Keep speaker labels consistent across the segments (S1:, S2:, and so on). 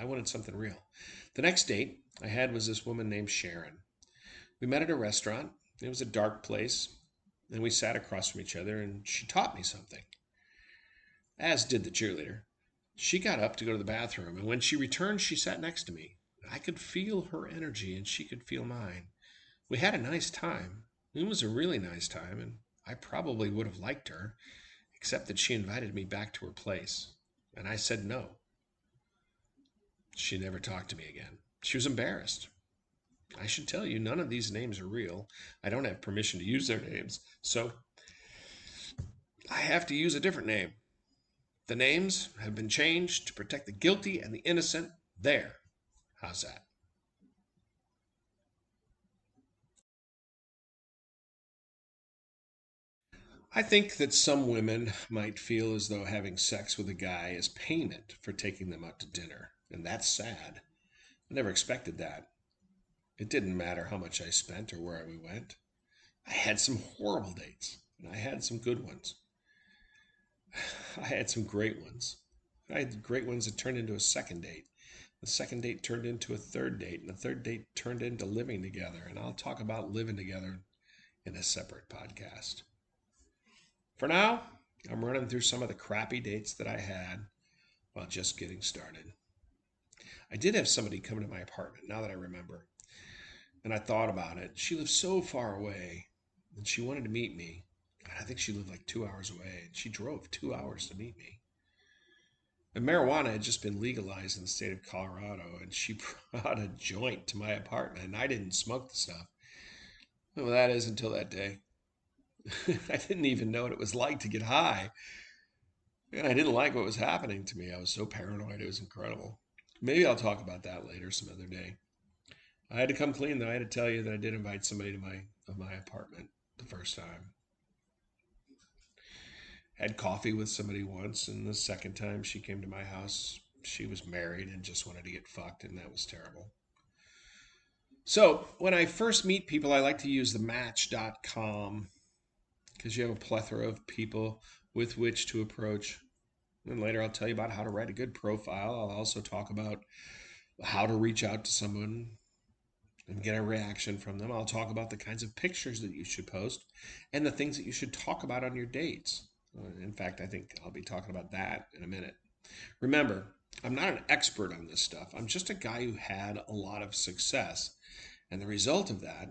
S1: I wanted something real. The next date I had was this woman named Sharon. We met at a restaurant. It was a dark place, and we sat across from each other, and she taught me something, as did the cheerleader. She got up to go to the bathroom, and when she returned, she sat next to me. I could feel her energy, and she could feel mine. We had a nice time. It was a really nice time, and I probably would have liked her, except that she invited me back to her place, and I said no. She never talked to me again. She was embarrassed. I should tell you, none of these names are real. I don't have permission to use their names, so I have to use a different name. The names have been changed to protect the guilty and the innocent. There. How's that? I think that some women might feel as though having sex with a guy is payment for taking them out to dinner, and that's sad. I never expected that. It didn't matter how much I spent or where we went. I had some horrible dates, and I had some good ones. I had some great ones. I had great ones that turned into a second date. The second date turned into a third date, and the third date turned into living together. And I'll talk about living together in a separate podcast. For now, I'm running through some of the crappy dates that I had while just getting started. I did have somebody come to my apartment, now that I remember, and I thought about it. She lived so far away, and she wanted to meet me. I think she lived like 2 hours away, and she drove 2 hours to meet me. And marijuana had just been legalized in the state of Colorado, and she brought a joint to my apartment, and I didn't smoke the stuff. Well, that is until that day. I didn't even know what it was like to get high, and I didn't like what was happening to me. I was so paranoid, it was incredible. Maybe I'll talk about that later some other day. I had to come clean though. I had to tell you that I did invite somebody to my apartment the first time. Had coffee with somebody once, and the second time she came to my house, she was married and just wanted to get fucked, and that was terrible. So, when I first meet people, I like to use the match.com because you have a plethora of people with which to approach. And later, I'll tell you about how to write a good profile. I'll also talk about how to reach out to someone and get a reaction from them. I'll talk about the kinds of pictures that you should post and the things that you should talk about on your dates. In fact, I think I'll be talking about that in a minute. Remember, I'm not an expert on this stuff. I'm just a guy who had a lot of success. And the result of that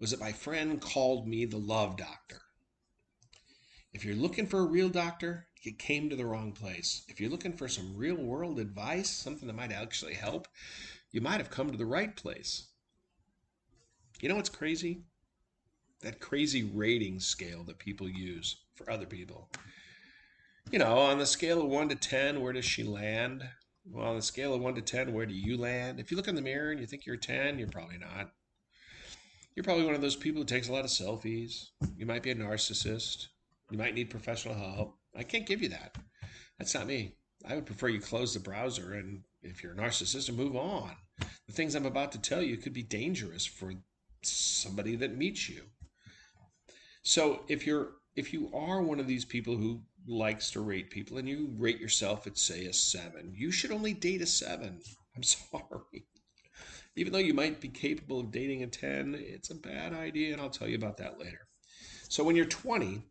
S1: was that my friend called me the love doctor. If you're looking for a real doctor, you came to the wrong place. If you're looking for some real world advice, something that might actually help, you might have come to the right place. You know what's crazy? That crazy rating scale that people use for other people. On the scale of 1 to 10, where does she land? Well, on the scale of 1 to 10, where do you land? If you look in the mirror and you think you're a 10, you're probably not. You're probably one of those people who takes a lot of selfies. You might be a narcissist. You might need professional help. I can't give you that. That's not me. I would prefer you close the browser and if you're a narcissist, move on. The things I'm about to tell you could be dangerous for somebody that meets you. So if you are one of these people who likes to rate people and you rate yourself at say a 7, you should only date a 7. I'm sorry. Even though you might be capable of dating a 10, it's a bad idea and I'll tell you about that later. So when you're 20,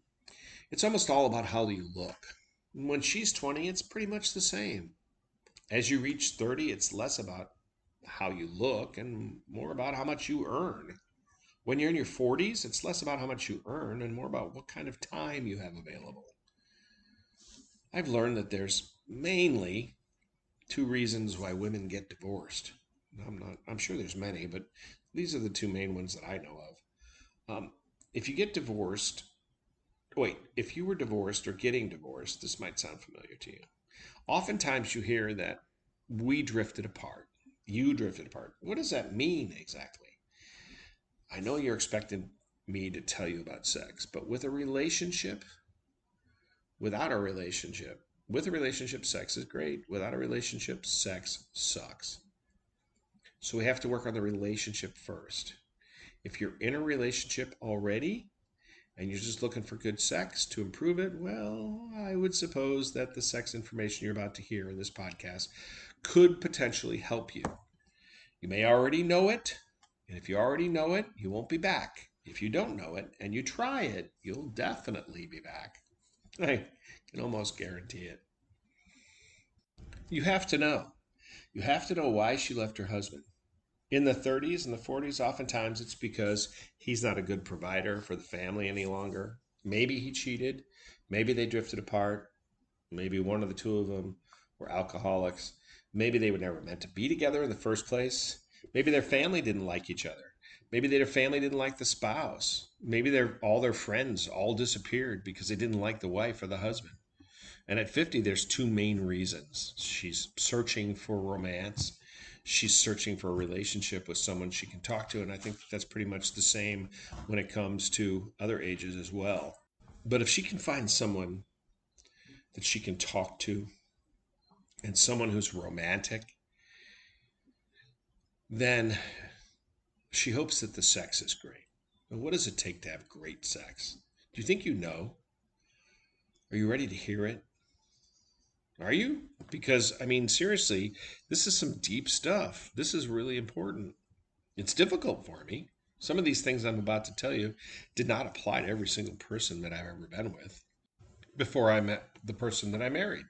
S1: it's almost all about how you look. And when she's 20, it's pretty much the same. As you reach 30, it's less about how you look and more about how much you earn. When you're in your 40s, it's less about how much you earn and more about what kind of time you have available. I've learned that there's mainly two reasons why women get divorced. I'm sure there's many, but these are the two main ones that I know of. If you get divorced, wait, if you were divorced or getting divorced, this might sound familiar to you. Oftentimes you hear that we drifted apart. You drifted apart. What does that mean exactly? I know you're expecting me to tell you about sex, but with a relationship, without a relationship, with a relationship, sex is great. Without a relationship, sex sucks. So we have to work on the relationship first. If you're in a relationship already and you're just looking for good sex to improve it, well, I would suppose that the sex information you're about to hear in this podcast could potentially help you. You may already know it, and if you already know it, you won't be back. If you don't know it and you try it, you'll definitely be back. I can almost guarantee it. You have to know. You have to know why she left her husband. In the 30s and the 40s, oftentimes it's because he's not a good provider for the family any longer. Maybe he cheated. Maybe they drifted apart. Maybe one of the two of them were alcoholics. Maybe they were never meant to be together in the first place. Maybe their family didn't like each other. Maybe their family didn't like the spouse. Maybe all their friends all disappeared because they didn't like the wife or the husband. And at 50, there's two main reasons. She's searching for romance. She's searching for a relationship with someone she can talk to. And I think that's pretty much the same when it comes to other ages as well. But if she can find someone that she can talk to and someone who's romantic, then she hopes that the sex is great. And what does it take to have great sex? Do you think you know? Are you ready to hear it? Are you? Because, I mean, seriously, this is some deep stuff. This is really important. It's difficult for me. Some of these things I'm about to tell you did not apply to every single person that I've ever been with before I met the person that I married.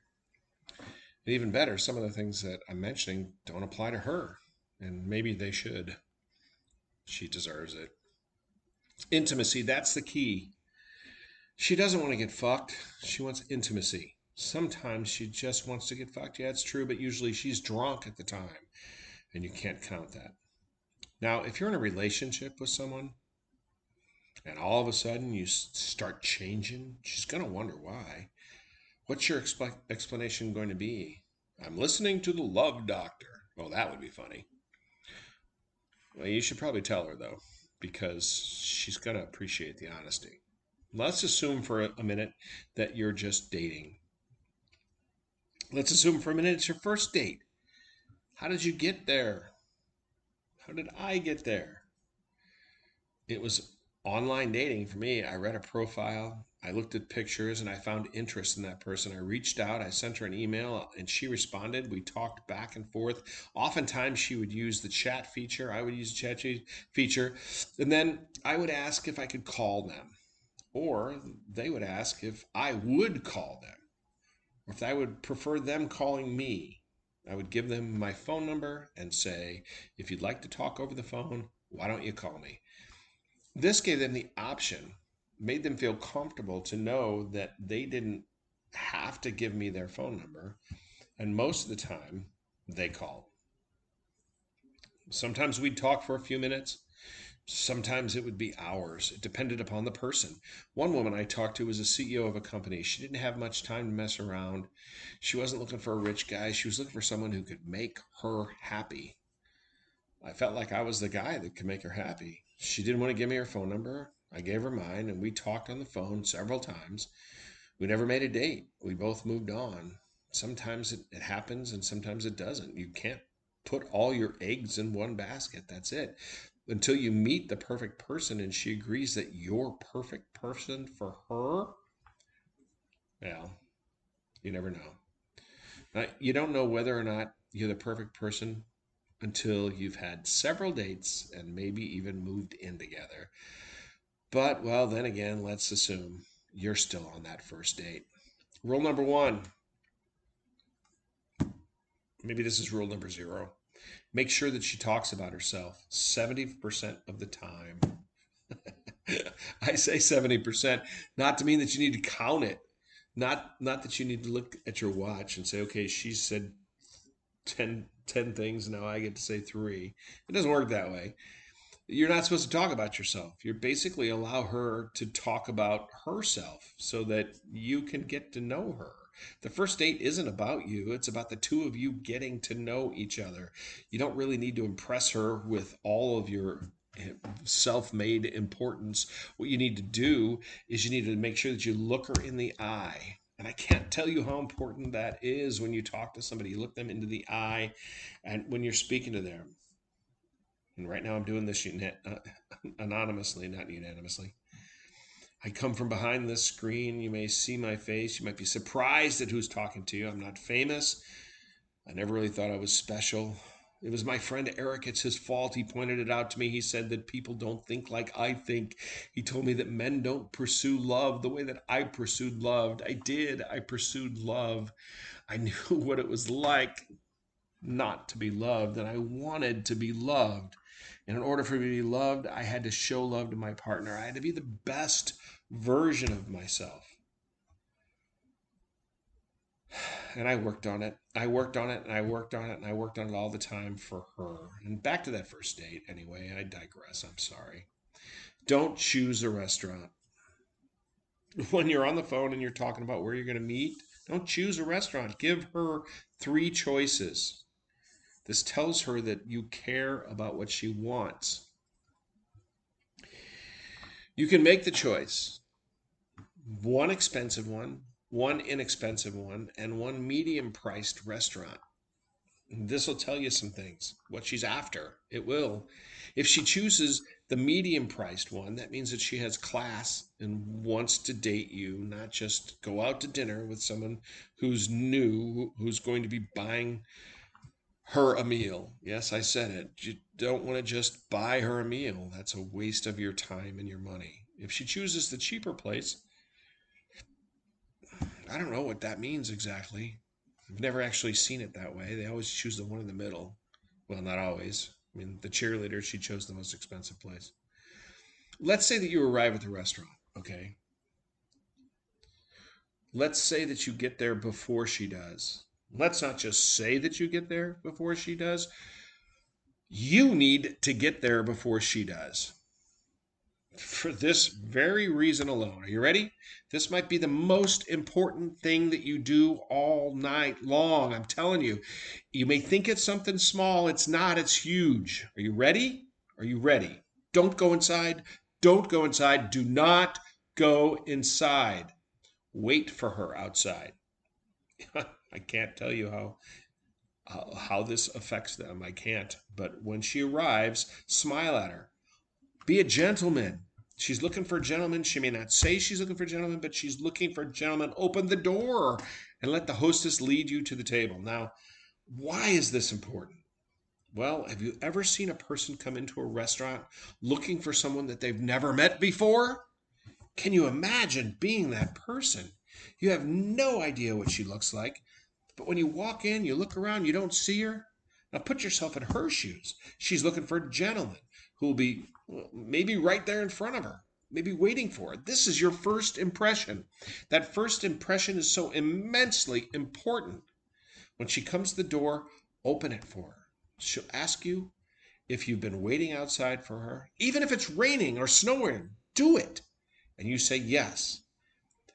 S1: And even better, some of the things that I'm mentioning don't apply to her. And maybe they should. She deserves it. Intimacy, that's the key. She doesn't want to get fucked. She wants intimacy. Sometimes she just wants to get fucked. Yeah, it's true, but usually she's drunk at the time, and you can't count that. Now, if you're in a relationship with someone and all of a sudden you start changing, she's going to wonder why. What's your explanation going to be? I'm listening to the love doctor. Well, that would be funny. Well, you should probably tell her, though, because she's going to appreciate the honesty. Let's assume for a minute that you're just dating. Let's assume for a minute it's your first date. How did you get there? How did I get there? It was online dating for me. I read a profile, I looked at pictures, and I found interest in that person. I reached out, I sent her an email, and she responded. We talked back and forth. Oftentimes, she would use the chat feature, I would use the chat feature, and then I would ask if I could call them, or they would ask if I would call them, or if I would prefer them calling me. I would give them my phone number and say, if you'd like to talk over the phone, why don't you call me? This gave them the option, made them feel comfortable to know that they didn't have to give me their phone number. And most of the time, they called. Sometimes we'd talk for a few minutes. Sometimes it would be hours. It depended upon the person. One woman I talked to was a CEO of a company. She didn't have much time to mess around. She wasn't looking for a rich guy. She was looking for someone who could make her happy. I felt like I was the guy that could make her happy. She didn't want to give me her phone number. I gave her mine, and we talked on the phone several times. We never made a date. We both moved on. Sometimes it happens, and sometimes it doesn't. You can't put all your eggs in one basket. That's it. Until you meet the perfect person and she agrees that you're perfect person for her, well, you never know. You don't know whether or not you're the perfect person until you've had several dates and maybe even moved in together. But, well, then again, let's assume you're still on that first date. Rule number one, maybe this is rule number 0. Make sure that she talks about herself 70% of the time. I say 70%, not to mean that you need to count it. Not that you need to look at your watch and say, okay, she said 10 things, now I get to say 3. It doesn't work that way. You're not supposed to talk about yourself. You're basically allow her to talk about herself so that you can get to know her. The first date isn't about you, it's about the two of you getting to know each other. You don't really need to impress her with all of your self-made importance. What you need to do is you need to make sure that you look her in the eye. And I can't tell you how important that is when you talk to somebody. You look them into the eye and when you're speaking to them. And right now I'm doing this anonymously, not unanimously. I come from behind this screen. You may see my face. You might be surprised at who's talking to you. I'm not famous. I never really thought I was special. It was my friend Eric. It's his fault. He pointed it out to me. He said that people don't think like I think. He told me that men don't pursue love the way that I pursued love. I did. I pursued love. I knew what it was like not to be loved, and I wanted to be loved. And in order for me to be loved, I had to show love to my partner. I had to be the best version of myself. And I worked on it. I worked on it and I worked on it and I worked on it all the time for her. And back to that first date, anyway. I digress. I'm sorry. Don't choose a restaurant. When you're on the phone and you're talking about where you're going to meet, don't choose a restaurant. Give her three choices. This tells her that you care about what she wants. You can make the choice: one expensive one inexpensive one, and one medium priced restaurant. This will tell you some things, what she's after. It will. If she chooses the medium priced one, that means that she has class and wants to date you, not just go out to dinner with someone who's new, who's going to be buying her a meal. Yes, I said it. You don't want to just buy her a meal. That's a waste of your time and your money. If she chooses the cheaper place, I don't know what that means exactly. I've never actually seen it that way. They always choose the one in the middle. Well, not always. I mean, the cheerleader, she chose the most expensive place. Let's say that you arrive at the restaurant, okay? Let's say that you get there before she does. Let's not just say that you get there before she does. You need to get there before she does. For this very reason alone. Are you ready? This might be the most important thing that you do all night long. I'm telling you. You may think it's something small. It's not. It's huge. Are you ready? Are you ready? Don't go inside. Don't go inside. Do not go inside. Wait for her outside. I can't tell you how this affects them. I can't. But when she arrives, smile at her. Be a gentleman. She's looking for a gentleman. She may not say she's looking for a gentleman, but she's looking for a gentleman. Open the door and let the hostess lead you to the table. Now, why is this important? Well, have you ever seen a person come into a restaurant looking for someone that they've never met before? Can you imagine being that person? You have no idea what she looks like, but when you walk in, you look around, you don't see her. Now put yourself in her shoes. She's looking for a gentleman who will be maybe right there in front of her, maybe waiting for her. This is your first impression. That first impression is so immensely important. When she comes to the door, open it for her. She'll ask you if you've been waiting outside for her. Even if it's raining or snowing, do it. And you say yes.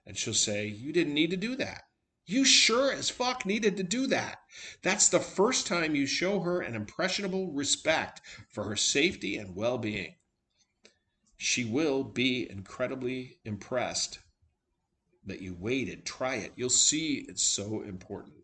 S1: And she'll say, you didn't need to do that. You sure as fuck needed to do that. That's the first time you show her an impressionable respect for her safety and well being. She will be incredibly impressed that you waited. Try it. You'll see it's so important.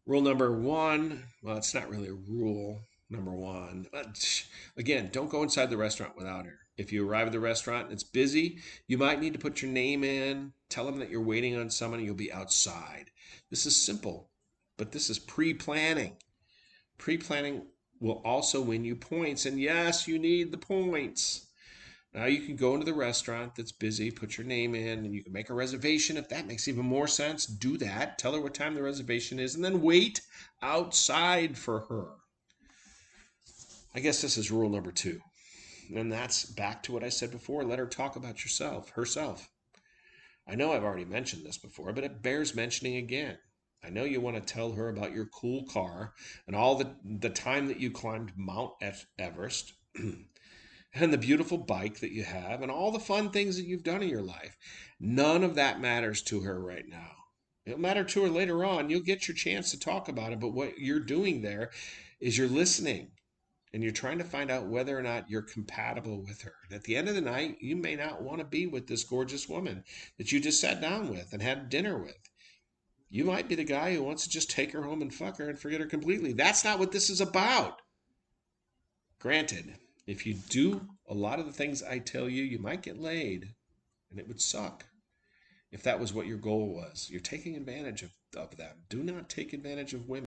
S1: Rule number one, well, it's not really a rule, number one. But again, don't go inside the restaurant without her. If you arrive at the restaurant and it's busy, you might need to put your name in, tell them that you're waiting on someone and you'll be outside. This is simple, but this is pre-planning. Pre-planning will also win you points, and yes, you need the points. Now you can go into the restaurant that's busy, put your name in, and you can make a reservation. If that makes even more sense, do that. Tell her what time the reservation is, and then wait outside for her. I guess this is rule number two. And that's back to what I said before. Let her talk about herself. I know I've already mentioned this before, but it bears mentioning again. I know you want to tell her about your cool car and all the time that you climbed Mount Everest and the beautiful bike that you have and all the fun things that you've done in your life. None of that matters to her right now. It'll matter to her later on. You'll get your chance to talk about it, but what you're doing there is you're listening and you're trying to find out whether or not you're compatible with her. And at the end of the night, you may not want to be with this gorgeous woman that you just sat down with and had dinner with. You might be the guy who wants to just take her home and fuck her and forget her completely. That's not what this is about. Granted, if you do a lot of the things I tell you, you might get laid, and it would suck. if that was what your goal was. You're taking advantage of them. Do not take advantage of women.